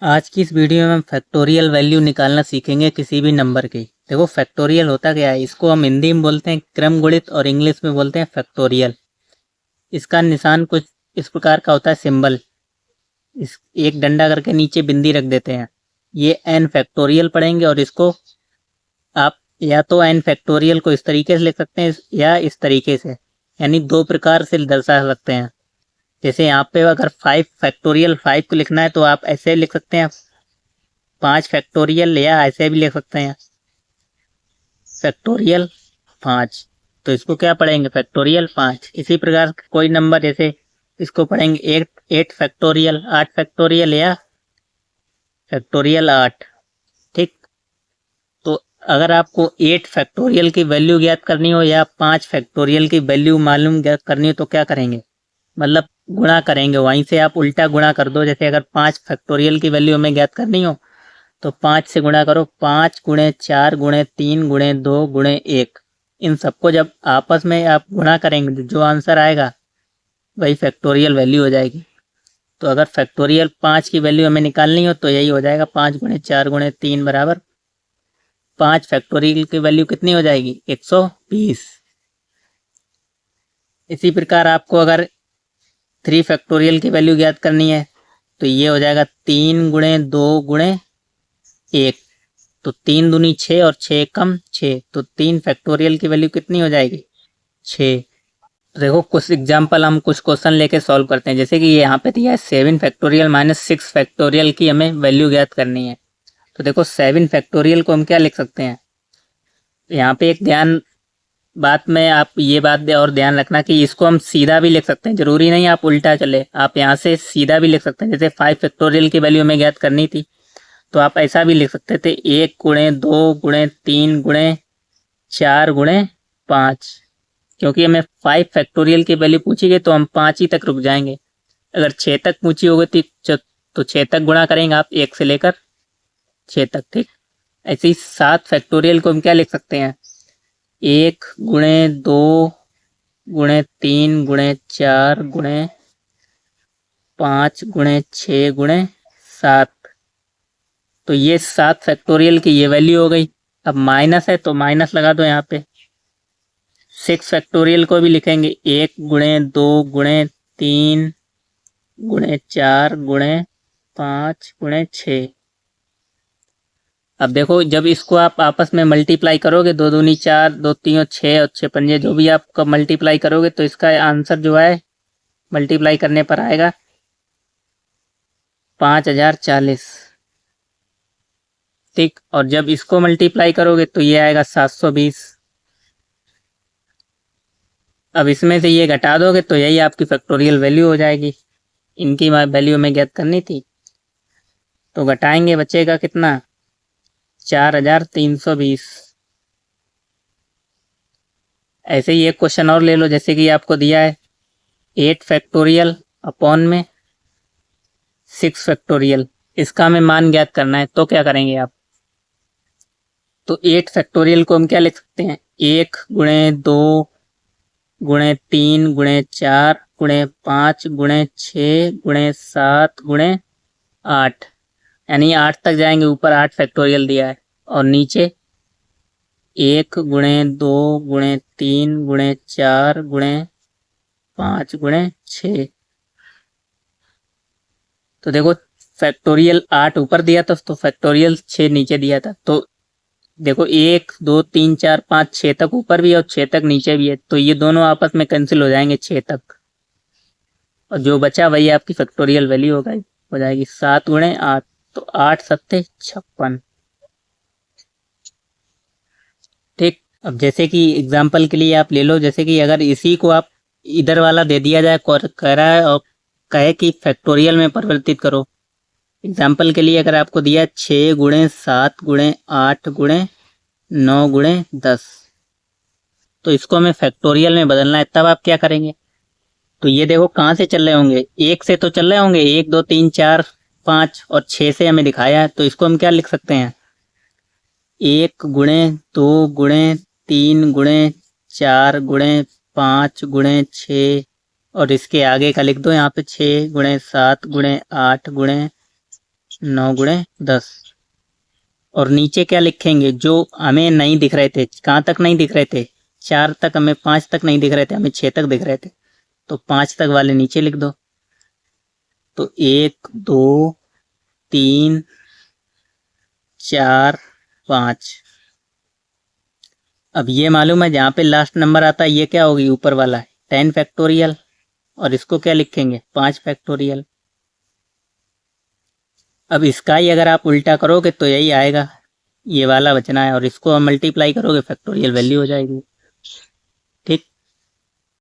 आज की इस वीडियो में हम फैक्टोरियल वैल्यू निकालना सीखेंगे किसी भी नंबर की। देखो फैक्टोरियल होता क्या है, इसको हम हिंदी में बोलते हैं क्रम गुणित और इंग्लिश में बोलते हैं फैक्टोरियल। इसका निशान कुछ इस प्रकार का होता है, सिंबल। इस एक डंडा करके नीचे बिंदी रख देते हैं। ये एन फैक्टोरियल पढ़ेंगे और इसको आप या तो एन फैक्टोरियल को इस तरीके से लिख सकते हैं या इस तरीके से, यानी दो प्रकार से दर्शा सकते हैं। जैसे यहाँ पे अगर 5 फैक्टोरियल 5 को लिखना है तो आप ऐसे लिख सकते हैं 5 फैक्टोरियल, या ऐसे भी लिख सकते हैं फैक्टोरियल 5। तो इसको क्या पढ़ेंगे, फैक्टोरियल 5। इसी प्रकार कोई नंबर जैसे इसको पढ़ेंगे 8 फैक्टोरियल 8 फैक्टोरियल या फैक्टोरियल 8। ठीक। तो अगर आपको 8 फैक्टोरियल की वैल्यू ज्ञात करनी हो या 5 फैक्टोरियल की वैल्यू मालूम ज्ञात करनी हो तो क्या करेंगे, मतलब गुणा करेंगे। वहीं से आप उल्टा गुणा कर दो। जैसे अगर 5 फैक्टोरियल की वैल्यू हमें ज्ञात करनी हो तो 5 से गुणा करो, 5 गुणे 4 गुणे 3 गुणे 2 गुणे 1। इन सबको जब आपस में आप गुणा करेंगे जो आंसर आएगा वही फैक्टोरियल वैल्यू हो जाएगी। तो अगर फैक्टोरियल 5 की वैल्यू हमें निकालनी हो तो यही हो जाएगा, 5 गुणे 4 गुणे 3 बराबर 5। फैक्टोरियल की वैल्यू कितनी हो जाएगी, 120। इसी प्रकार आपको अगर 3 फैक्टोरियल की वैल्यू ज्ञात करनी है तो ये हो जाएगा 3 गुणे 2 गुणे 1। तो 3 दूनी 6 और 6 कम 6, तो 3 फैक्टोरियल की वैल्यू कितनी हो जाएगी, 6। देखो कुछ एग्जांपल हम कुछ क्वेश्चन लेके सॉल्व करते हैं। जैसे कि ये यहाँ पे दिया है 7 फैक्टोरियल माइनस 6 फैक्टोरियल की हमें वैल्यू ज्ञात करनी है। तो देखो 7 फैक्टोरियल को हम क्या लिख सकते हैं, यहाँ पे एक बात में आप ये बात और ध्यान रखना कि इसको हम सीधा भी लिख सकते हैं, जरूरी नहीं आप उल्टा चले, आप यहाँ से सीधा भी लिख सकते हैं। जैसे 5 फैक्टोरियल की वैल्यू हमें ज्ञात करनी थी तो आप ऐसा भी लिख सकते थे, 1 गुणे 2 गुणे 3 गुणे 4 गुणे 5। क्योंकि हमें 5 फैक्टोरियल की वैल्यू पूछी गई तो हम 5 ही तक रुक जाएंगे। अगर 6 तक पूछी होगी तो 6 तक गुणा करेंगे आप, 1 से लेकर 6 तक। ठीक। ऐसे ही 7 फैक्टोरियल को हम क्या लिख सकते हैं, 1 गुणे 2 गुणे 3 गुणे 4 गुणे 5 गुणे 6 गुणे 7। तो ये 7 फैक्टोरियल की ये वैल्यू हो गई। अब माइनस है तो माइनस लगा दो यहाँ पे। 6 फैक्टोरियल को भी लिखेंगे, 1 गुणे 2 गुणे 3 गुणे 4 गुणे 5 गुणे 6। अब देखो जब इसको आप आपस में मल्टीप्लाई करोगे, 2 दूनी 4 2 3 6 और 6 पंजे जो भी आपका मल्टीप्लाई करोगे तो इसका आंसर जो है मल्टीप्लाई करने पर आएगा 5040। ठीक। और जब इसको मल्टीप्लाई करोगे तो ये आएगा 720। अब इसमें से ये घटा दोगे तो यही आपकी फैक्टोरियल वैल्यू हो जाएगी। इनकी वैल्यू हमें ज्ञात करनी थी तो घटाएंगे, बचेगा कितना, 4320। ऐसे ही एक क्वेश्चन और ले लो। जैसे कि आपको दिया है 8 फैक्टोरियल अपॉन में 6 फैक्टोरियल, इसका हमें मान ज्ञात करना है तो क्या करेंगे आप, तो 8 फैक्टोरियल को हम क्या लिख सकते हैं, 1 गुणे 2 गुणे 3 गुणे 4 गुणे 5 गुणे 6 गुणे 7 गुणे 8, यानी 8 तक जाएंगे। ऊपर 8 फैक्टोरियल दिया है और नीचे 1 गुणे 2 गुणे 3 गुणे 4 गुणे 5 गुणे 6। तो देखो फैक्टोरियल 8 ऊपर दिया था तो फैक्टोरियल 6 नीचे दिया था। तो देखो 1 2 3 4 5 6 तक ऊपर भी है और 6 तक नीचे भी है, तो ये दोनों आपस में कैंसिल हो जाएंगे 6 तक, और जो बचा वही आपकी फैक्टोरियल वैल्यू हो जाएगी 7 गुणे 8। तो 8 सत्ते 56। ठीक। अब जैसे कि एग्जाम्पल के लिए आप ले लो, जैसे कि अगर इसी को आप इधर वाला दे दिया जाए, कह रहा है और कहे कि फैक्टोरियल में परिवर्तित करो। एग्जाम्पल के लिए अगर आपको दिया 6 गुणे 7 गुणे 8 गुणे 9 गुणे 10, तो इसको हमें फैक्टोरियल में बदलना है, तब आप क्या करेंगे, तो ये देखो कहाँ से चल रहे होंगे, 1 से तो चल रहे होंगे, 1 2 3 4 5 और 6 से हमें दिखाया है, तो इसको हम क्या लिख सकते हैं, 1 गुणे 2 गुणे 3 गुणे 4 गुणे 5 गुणे 6, और इसके आगे का लिख दो यहाँ पे 6 गुणे 7 गुणे 8 गुणे 9 गुणे 10। और नीचे क्या लिखेंगे, जो हमें नहीं दिख रहे थे, कहाँ तक नहीं दिख रहे थे, 4 तक, हमें 5 तक नहीं दिख रहे थे, हमें 6 तक दिख रहे थे, तो 5 तक वाले नीचे लिख दो। तो 1 2 3 4 5। अब ये मालूम है जहाँ पे लास्ट नंबर आता है ये क्या होगी, ऊपर वाला है 10 फैक्टोरियल, और इसको क्या लिखेंगे 5 फैक्टोरियल। अब इसका ही अगर आप उल्टा करोगे तो यही आएगा, ये वाला बचना है, और इसको मल्टीप्लाई करोगे फैक्टोरियल वैल्यू हो जाएगी।